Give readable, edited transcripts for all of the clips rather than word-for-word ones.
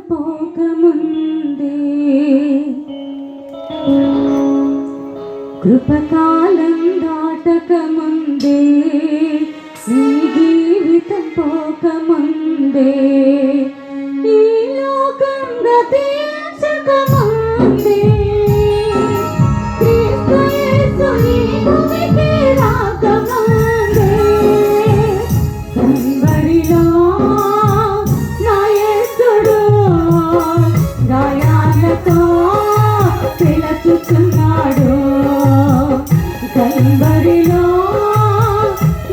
పోకముందే కృపకాలం దాటకముందే నీ జీవితం పోకముందే ఈ లోకం గతించకముందే క్రీస్తు యేసు ఈ భూమికి రాకముందే కల్వరిలో నా యేసుడు గాయాలతో పిలుచుచున్నాడు. కల్వరిలో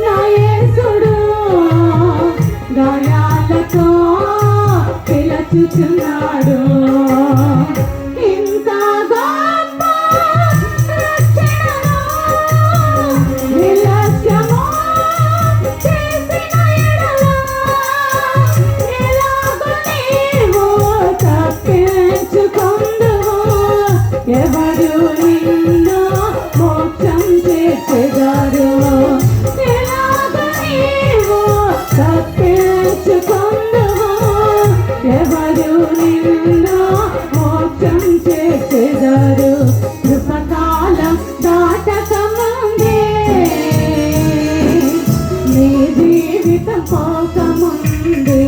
నా యేసుడు గాయాలతో పిలుచుచున్నాడు. ఇంత గొప్ప రక్షణను నిర్లక్ష్యము చేసిన ఎడల ఎలాగ నీవు తప్పించుకొందువు? ఎవరు నిన్ను మోక్షం చేసెదరు? ఎలాగ నీవు తప్పించుకొందువు? ఎవరు నిన్ను మోక్షం చేసెదరు? కృపకాలం దాటకముందే నీ జీవితం పోకముందే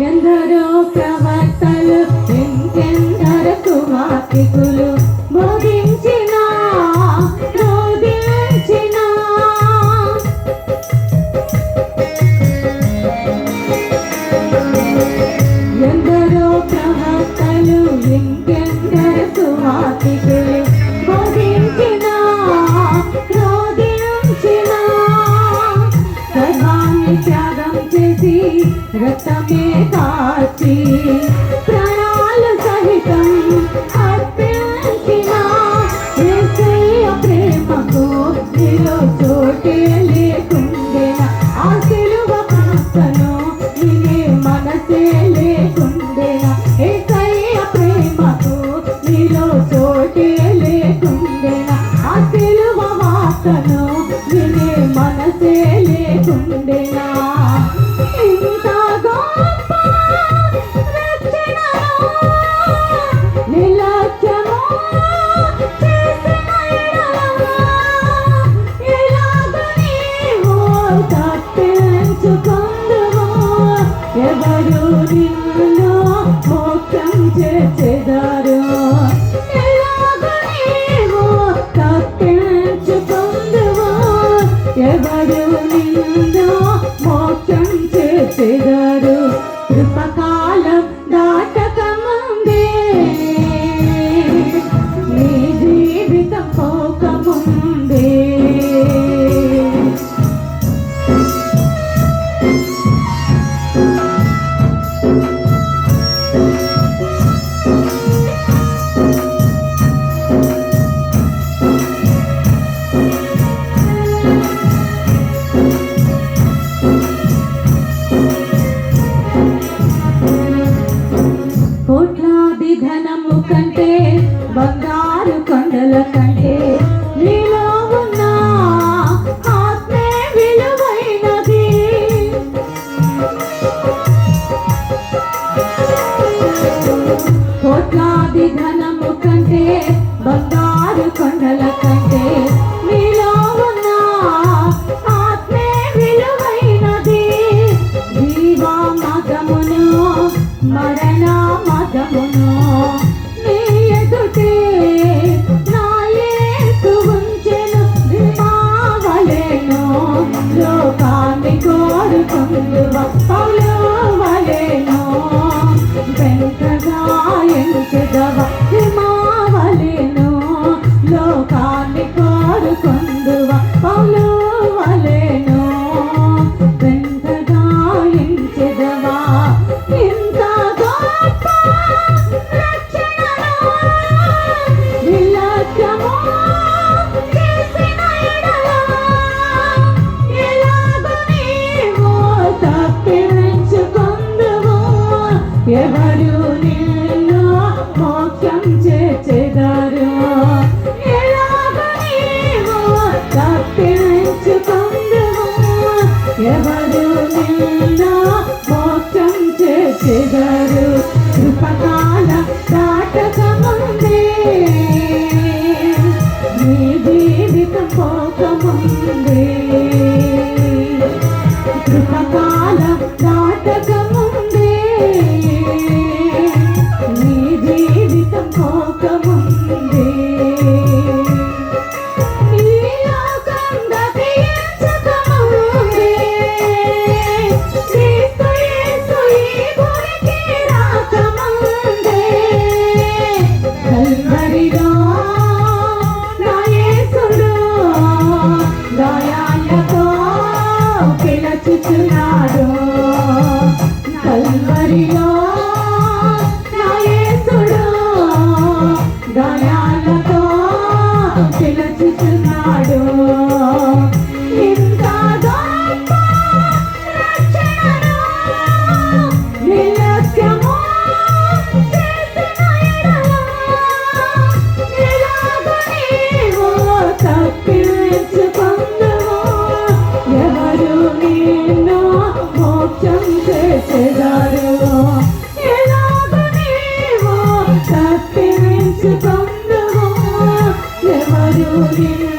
ఎందరో ప్రవక్తలు ఇంకెందరో సువార్తికులు బోధించిన రోధించిన ఎందరో ప్రవక్తలు ఇంకెందరో సువార్తికులు బోధించిన రోధించిన సర్వాన్ని త్యాగం చేసి రక్తమే కాచి ప్రాణాలు సహితం అర్పించిన యేసయ్య ప్రేమకు నీలో చోటే లేకుండెనా? ఆ సిలువ కాస్తను వినే మనసే లేకుండెనా? యేసయ్య ప్రేమకు నీలో చోటే లేకుండెనా? ఆ సిలువ వార్తను వినే మనసే లేకుండెనా? ఇంత గొప్ప రక్షణను నిర్లక్ష్యము చేసిన ఎడల ఎలాగ నీవు తప్పించుకొందువు? ఎవరు నిన్ను మోక్షం చేసెదరు? ఎలాగ నీవు తప్పించుకొందువు? ఎవరు నిన్ను మోక్షం చేసెదరు? కృపకాలం దాటకముందే నీ జీవితం పోకముందే కోట్లాది ధనము కంటే బంగారు కొండల కంటే నీలో ఉన్న ఆత్మే విలువైనది. కోట్లాది ధనము కంటే బంగారు కొండల కంటే నీలో ఉన్న ఆత్మే విలువైనది. జీవ మగమును మరణ మగమును నీ ఎదుటే నా యేసు ఉంచెను. దిమావలెను లోకాన్ని కోరుకొందువ పౌలువలెను పెంకగా ఎంచెదవ దిమావలెను లోకాన్ని కోరుకొందువ పౌలువలెను చేసేదారు ఎలాగ నీవు తప్పించుకుందువు ఎవరు నిన్ను మోక్షం చేసేదారు కృపకాల దాటకముందే నీ జీవితం పోకముందే కృపకాలం దాటకముందే నీ జీవితం పోకముందే ఈ లోకం గతించకముందే క్రీస్తు యేసు ఈ భూమికి రాకముందే కల్వరిలో నా యేసుడు దయాలతో పిలచుచున్నాడు కల్వరిలో నా యేసుడు దయాలతో పిలచుచున్నాడు ఇంత గొప్ప రక్షణను నిర్లక్ష్యము చేసిన ఎడల ఎలాగ నీవు తప్పించుకుందువు ఎవరు నిన్ను మోక్షం చేసేదారు ఎలాగ నీవు తప్పించుకుందువు ఎవరు నిన్ను